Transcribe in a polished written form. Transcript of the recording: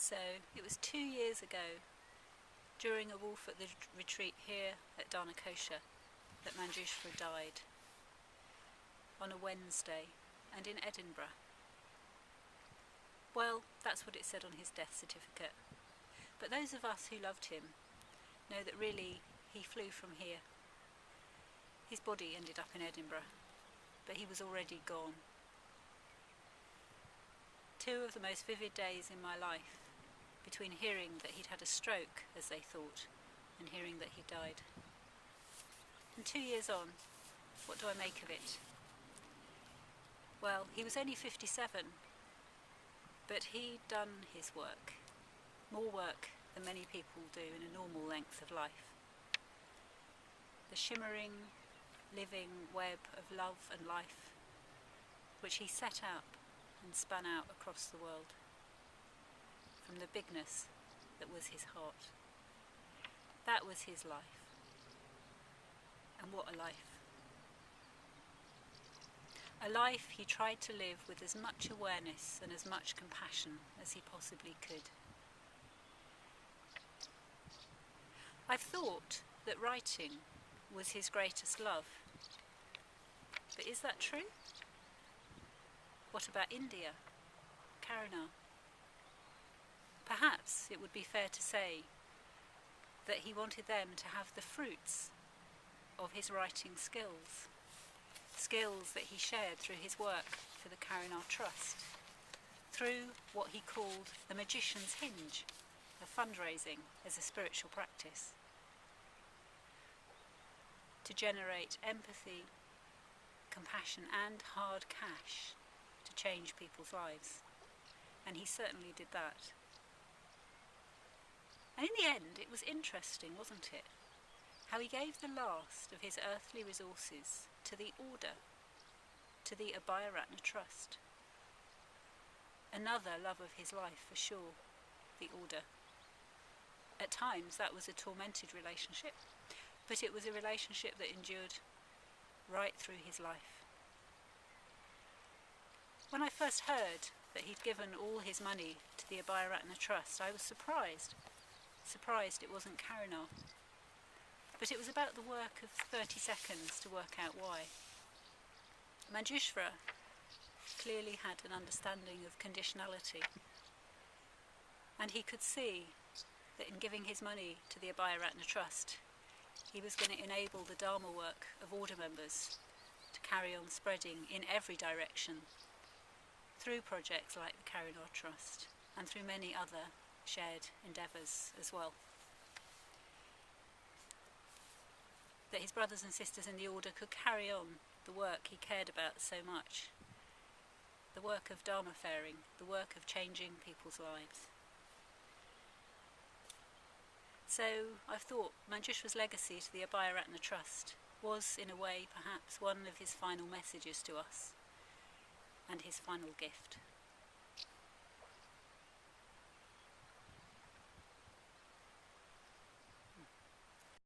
So it was 2 years ago, during a wolf at the retreat here at Dharmakosha, that Manjusvara died, on a Wednesday, and in Edinburgh. Well, that's what it said on his death certificate. But those of us who loved him know that really he flew from here. His body ended up in Edinburgh, but he was already gone. 2 of the most vivid days in my life, between hearing that he'd had a stroke, as they thought, and hearing that he died. And 2 years on, what do I make of it? Well, he was only 57, but he'd done his work, more work than many people do in a normal length of life. The shimmering, living web of love and life, which he set up and span out across the world, from the bigness that was his heart. That was his life. And what a life. A life he tried to live with as much awareness and as much compassion as he possibly could. I've thought that writing was his greatest love. But is that true? What about India? Karuna? Perhaps it would be fair to say that he wanted them to have the fruits of his writing skills. Skills that he shared through his work for the Abhayaratna Trust, through what he called the magician's hinge of fundraising as a spiritual practice, to generate empathy, compassion and hard cash to change people's lives. And he certainly did that. And in the end it was interesting, wasn't it? How he gave the last of his earthly resources to the order, to the Abhayaratna Trust. Another love of his life for sure, the order. At times that was a tormented relationship, but it was a relationship that endured right through his life. When I first heard that he'd given all his money to the Abhayaratna Trust, I was surprised it wasn't Karuna. But it was about the work of 30 seconds to work out why. Manjusvara clearly had an understanding of conditionality, and he could see that in giving his money to the Abhayaratna Trust, he was going to enable the Dharma work of order members to carry on spreading in every direction through projects like the Abhayaratna Trust and through many other shared endeavours as well. That his brothers and sisters in the order could carry on the work he cared about so much, the work of Dharma faring, the work of changing people's lives. So I've thought Manjusvara's legacy to the Abhayaratna Trust was, in a way, perhaps one of his final messages to us, and his final gift.